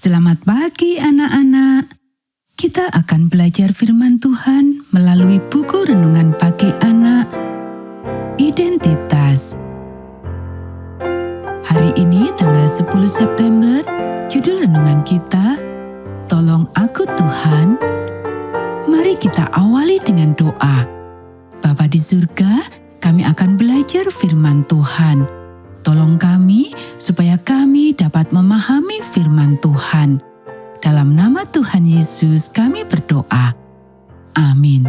Selamat pagi anak-anak. Kita akan belajar firman Tuhan melalui buku renungan pagi anak, Identitas. Hari ini tanggal 10 September, judul renungan kita, Tolong Aku Tuhan. Mari kita awali dengan doa. Bapa di surga, kami akan belajar firman Tuhan. Tolong kami supaya kami dapat memahami firman Tuhan. Dalam nama Tuhan Yesus kami berdoa. Amin.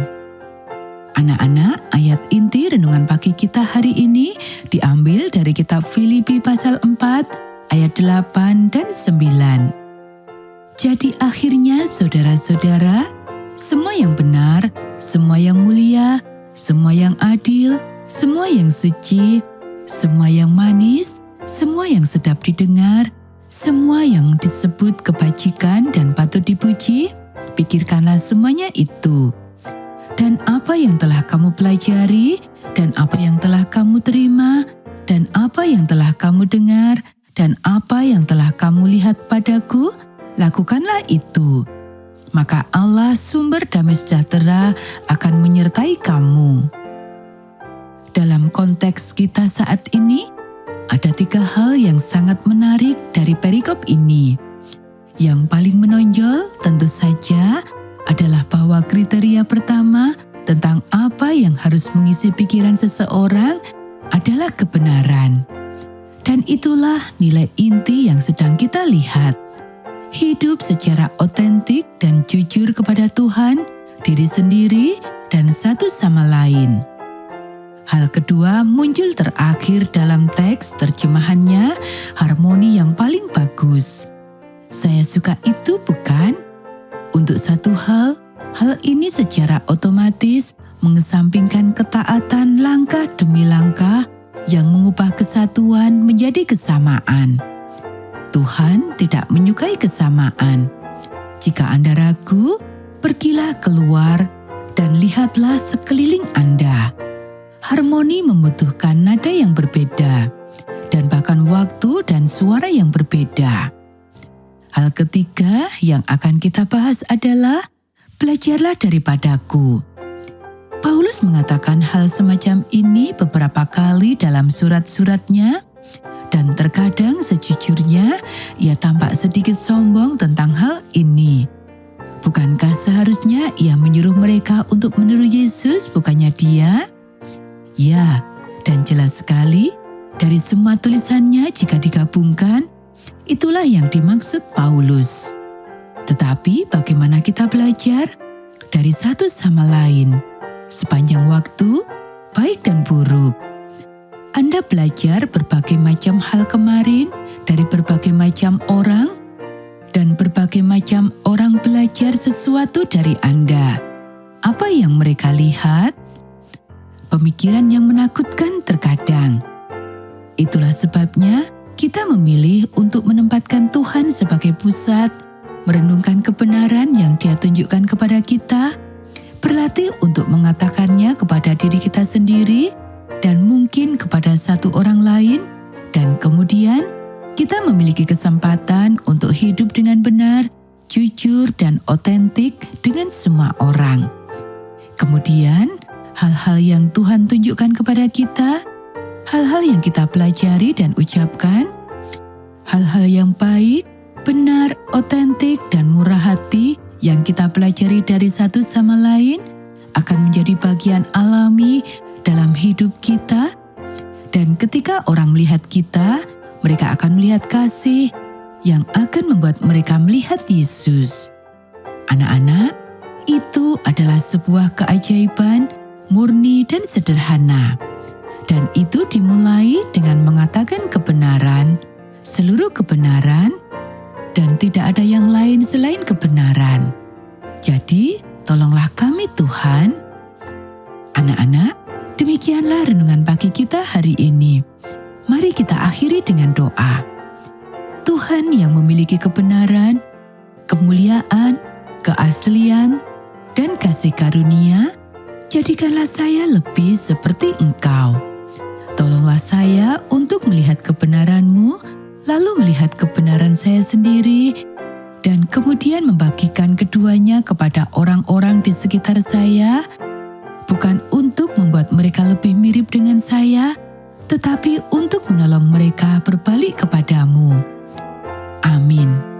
Anak-anak, ayat inti renungan pagi kita hari ini diambil dari kitab Filipi pasal 4 ayat 8 dan 9. Jadi akhirnya saudara-saudara, semua yang benar, semua yang mulia, semua yang adil, semua yang suci, semua yang manis, semua yang sedap didengar, semua yang disebut kebajikan dan patut dipuji, pikirkanlah semuanya itu. Dan apa yang telah kamu pelajari, dan apa yang telah kamu terima, dan apa yang telah kamu dengar, dan apa yang telah kamu lihat padaku, lakukanlah itu. Maka Allah sumber damai sejahtera akan menyertai kamu. Dalam konteks kita saat ini, ada 3 hal yang sangat menarik dari perikop ini. Yang paling menonjol tentu saja adalah bahwa kriteria pertama tentang apa yang harus mengisi pikiran seseorang adalah kebenaran. Dan itulah nilai inti yang sedang kita lihat. Hidup secara otentik dan jujur kepada Tuhan, diri sendiri, dan satu sama lain. Hal kedua muncul terakhir dalam teks terjemahannya, harmoni yang paling bagus. Saya suka itu bukan? Untuk satu hal ini secara otomatis mengesampingkan ketaatan langkah demi langkah yang mengubah kesatuan menjadi kesamaan. Tuhan tidak menyukai kesamaan. Jika Anda ragu, pergilah keluar dan lihatlah sekeliling Anda. Harmoni membutuhkan nada yang berbeda, dan bahkan waktu dan suara yang berbeda. Hal ketiga yang akan kita bahas adalah belajarlah daripadaku. Paulus mengatakan hal semacam ini beberapa kali dalam surat-suratnya, dan terkadang sejujurnya ia tampak sedikit sombong tentang hal ini. Bukankah seharusnya ia menyuruh mereka untuk meniru Yesus, bukannya dia? Ya, dan jelas sekali dari semua tulisannya jika digabungkan, itulah yang dimaksud Paulus. Tetapi bagaimana kita belajar dari satu sama lain sepanjang waktu, baik dan buruk? Anda belajar berbagai macam hal kemarin dari berbagai macam orang, dan berbagai macam orang belajar sesuatu dari Anda. Apa yang mereka lihat? Pemikiran yang menakutkan terkadang. Itulah sebabnya kita memilih untuk menempatkan Tuhan sebagai pusat, merenungkan kebenaran yang Dia tunjukkan kepada kita, berlatih untuk mengatakannya kepada diri kita sendiri dan mungkin kepada satu orang lain, dan kemudian kita memiliki kesempatan untuk hidup dengan benar, jujur, dan otentik dengan semua orang. Kemudian, hal-hal yang Tuhan tunjukkan kepada kita, hal-hal yang kita pelajari dan ucapkan, hal-hal yang baik, benar, otentik, dan murah hati yang kita pelajari dari satu sama lain akan menjadi bagian alami dalam hidup kita. Dan ketika orang melihat kita, mereka akan melihat kasih yang akan membuat mereka melihat Yesus. Anak-anak, itu adalah sebuah keajaiban murni dan sederhana. Dan itu dimulai dengan mengatakan kebenaran, seluruh kebenaran, dan tidak ada yang lain selain kebenaran. Jadi, tolonglah kami Tuhan. Anak-anak, demikianlah renungan pagi kita hari ini. Mari kita akhiri dengan doa. Tuhan yang memiliki kebenaran, kemuliaan, keaslian, dan kasih karunia, jadikanlah saya lebih seperti Engkau. Tolonglah saya untuk melihat kebenaran-Mu, lalu melihat kebenaran saya sendiri, dan kemudian membagikan keduanya kepada orang-orang di sekitar saya, bukan untuk membuat mereka lebih mirip dengan saya, tetapi untuk menolong mereka berbalik kepadamu. Amin.